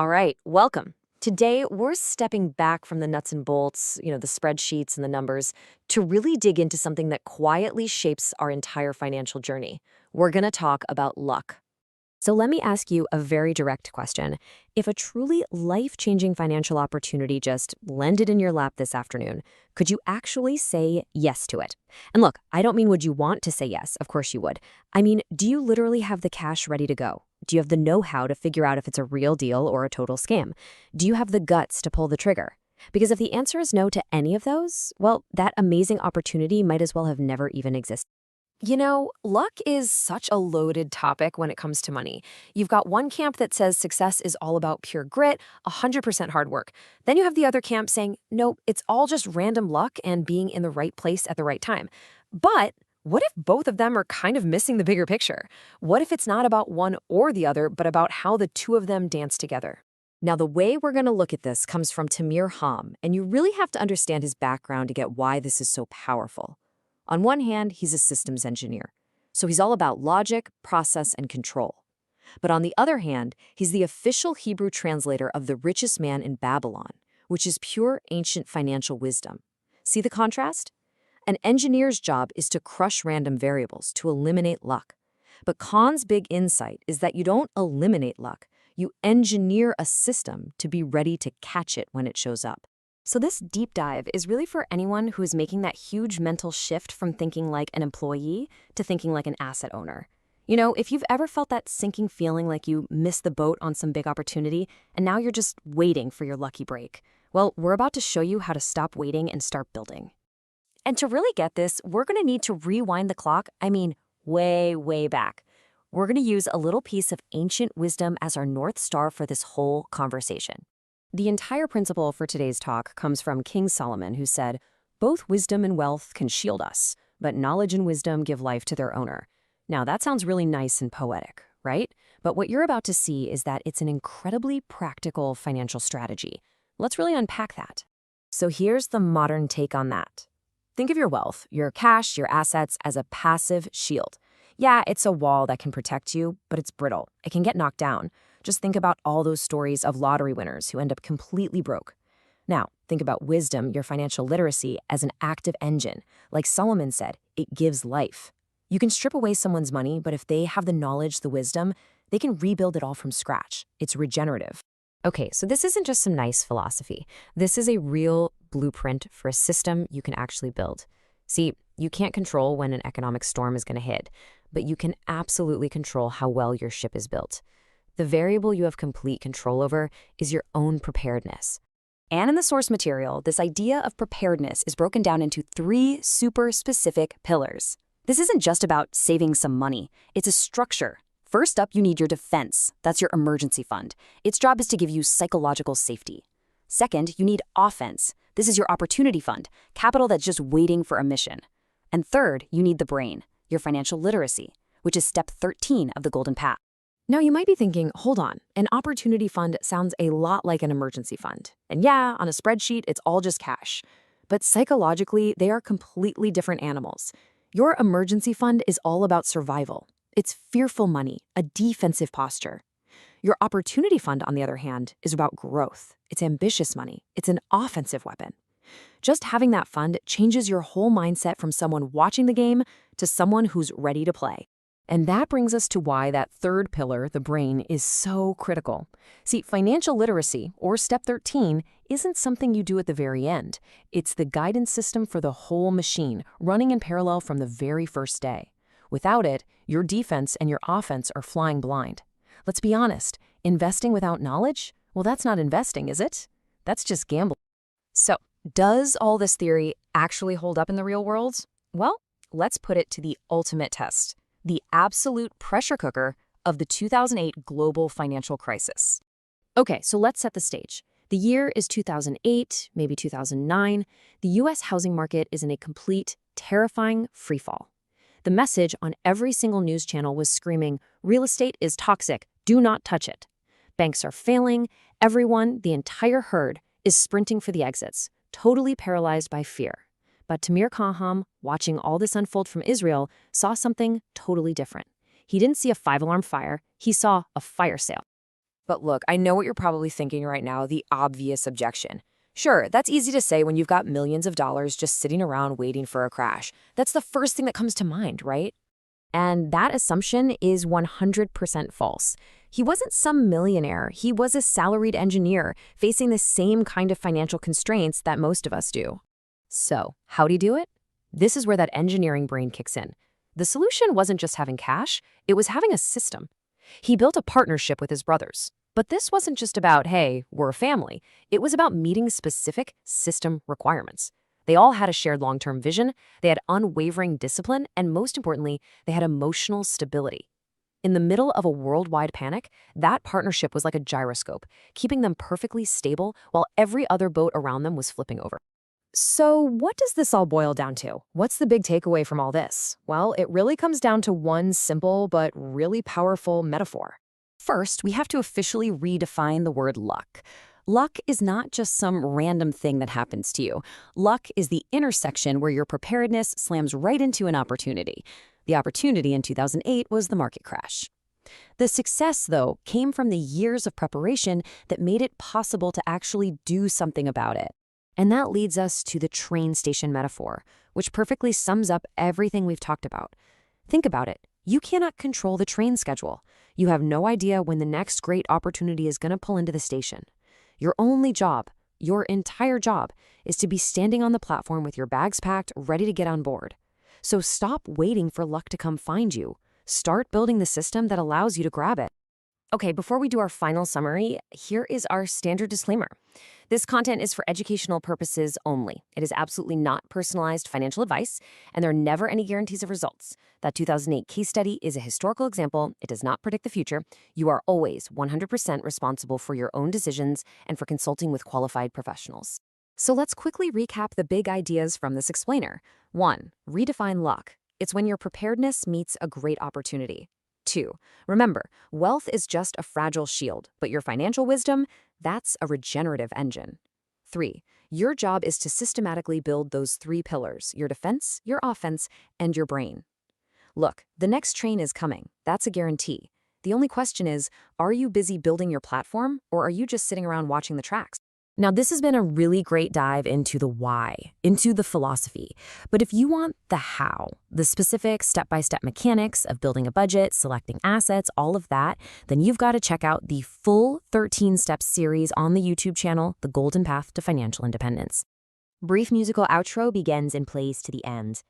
All right, welcome. Today, we're stepping back from the nuts and bolts, the spreadsheets and the numbers, to really dig into something that quietly shapes our entire financial journey. We're going to talk about luck. So let me ask you a very direct question. If a truly life-changing financial opportunity just landed in your lap this afternoon, could you actually say yes to it? And look, I don't mean would you want to say yes, of course you would. I mean, do you literally have the cash ready to go? Do you have the know-how to figure out if it's a real deal or a total scam? Do you have the guts to pull the trigger? Because if the answer is no to any of those, well, that amazing opportunity might as well have never even existed. Luck is such a loaded topic when it comes to money. You've got one camp that says success is all about pure grit, 100% hard work. Then you have the other camp saying, nope, it's all just random luck and being in the right place at the right time. But what if both of them are kind of missing the bigger picture? What if it's not about one or the other, but about how the two of them dance together? Now, the way we're going to look at this comes from Tamir, and you really have to understand his background to get why this is so powerful. On one hand, he's a systems engineer, so he's all about logic, process, and control. But on the other hand, he's the official Hebrew translator of the richest man in Babylon, which is pure ancient financial wisdom. See the contrast? An engineer's job is to crush random variables, to eliminate luck. But Khan's big insight is that you don't eliminate luck, you engineer a system to be ready to catch it when it shows up. So this deep dive is really for anyone who is making that huge mental shift from thinking like an employee to thinking like an asset owner. If you've ever felt that sinking feeling like you missed the boat on some big opportunity and now you're just waiting for your lucky break, well, we're about to show you how to stop waiting and start building. And to really get this, we're going to need to rewind the clock, way, way back. We're going to use a little piece of ancient wisdom as our North Star for this whole conversation. The entire principle for today's talk comes from King Solomon, who said, "Both wisdom and wealth can shield us, but knowledge and wisdom give life to their owner." Now, that sounds really nice and poetic, right? But what you're about to see is that it's an incredibly practical financial strategy. Let's really unpack that. So here's the modern take on that. Think of your wealth, your cash, your assets as a passive shield. Yeah, it's a wall that can protect you, but it's brittle. It can get knocked down. Just think about all those stories of lottery winners who end up completely broke. Now, think about wisdom, your financial literacy, as an active engine. Like Solomon said, it gives life. You can strip away someone's money, but if they have the knowledge, the wisdom, they can rebuild it all from scratch. It's regenerative. Okay, so this isn't just some nice philosophy. This is a real blueprint for a system you can actually build. See, you can't control when an economic storm is going to hit, but you can absolutely control how well your ship is built. The variable you have complete control over is your own preparedness. And in the source material, this idea of preparedness is broken down into 3 super specific pillars. This isn't just about saving some money. It's a structure. First up, you need your defense. That's your emergency fund. Its job is to give you psychological safety. Second, you need offense. This is your opportunity fund, capital that's just waiting for a mission. And third, you need the brain, your financial literacy, which is step 13 of the Golden Path. Now, you might be thinking, hold on, an opportunity fund sounds a lot like an emergency fund. And yeah, on a spreadsheet, it's all just cash. But psychologically, they are completely different animals. Your emergency fund is all about survival. It's fearful money, a defensive posture. Your opportunity fund, on the other hand, is about growth. It's ambitious money. It's an offensive weapon. Just having that fund changes your whole mindset from someone watching the game to someone who's ready to play. And that brings us to why that third pillar, the brain, is so critical. See, financial literacy, or step 13, isn't something you do at the very end. It's the guidance system for the whole machine, running in parallel from the very first day. Without it, your defense and your offense are flying blind. Let's be honest, investing without knowledge? Well, that's not investing, is it? That's just gambling. So, does all this theory actually hold up in the real world? Well, let's put it to the ultimate test. The absolute pressure cooker of the 2008 global financial crisis. Okay, so let's set the stage. The year is 2008, maybe 2009. The U.S. housing market is in a complete, terrifying freefall. The message on every single news channel was screaming, "Real estate is toxic. Do not touch it." Banks are failing. Everyone, the entire herd, is sprinting for the exits, totally paralyzed by fear. But Tamir, watching all this unfold from Israel, saw something totally different. He didn't see a 5-alarm fire. He saw a fire sale. But look, I know what you're probably thinking right now, the obvious objection. Sure, that's easy to say when you've got millions of dollars just sitting around waiting for a crash. That's the first thing that comes to mind, right? And that assumption is 100% false. He wasn't some millionaire. He was a salaried engineer facing the same kind of financial constraints that most of us do. So, how'd he do it? This is where that engineering brain kicks in. The solution wasn't just having cash, it was having a system. He built a partnership with his brothers. But this wasn't just about, hey, we're a family. It was about meeting specific system requirements. They all had a shared long-term vision, they had unwavering discipline, and most importantly, they had emotional stability. In the middle of a worldwide panic, that partnership was like a gyroscope, keeping them perfectly stable while every other boat around them was flipping over. So what does this all boil down to? What's the big takeaway from all this? Well, it really comes down to one simple but really powerful metaphor. First, we have to officially redefine the word luck. Luck is not just some random thing that happens to you. Luck is the intersection where your preparedness slams right into an opportunity. The opportunity in 2008 was the market crash. The success, though, came from the years of preparation that made it possible to actually do something about it. And that leads us to the train station metaphor, which perfectly sums up everything we've talked about. Think about it. You cannot control the train schedule. You have no idea when the next great opportunity is going to pull into the station. Your only job, your entire job, is to be standing on the platform with your bags packed, ready to get on board. So stop waiting for luck to come find you. Start building the system that allows you to grab it. Okay, before we do our final summary, here is our standard disclaimer. This content is for educational purposes only. It is absolutely not personalized financial advice, and there are never any guarantees of results. That 2008 case study is a historical example. It does not predict the future. You are always 100% responsible for your own decisions and for consulting with qualified professionals. So let's quickly recap the big ideas from this explainer. 1. Redefine luck. It's when your preparedness meets a great opportunity. 2. Remember, wealth is just a fragile shield, but your financial wisdom, that's a regenerative engine. 3. Your job is to systematically build those 3 pillars, your defense, your offense, and your brain. Look, the next train is coming. That's a guarantee. The only question is, are you busy building your platform, or are you just sitting around watching the tracks? Now, this has been a really great dive into the why, into the philosophy. But if you want the how, the specific step-by-step mechanics of building a budget, selecting assets, all of that, then you've got to check out the full 13-step series on the YouTube channel, The Golden Path to Financial Independence. Brief musical outro begins and plays to the end.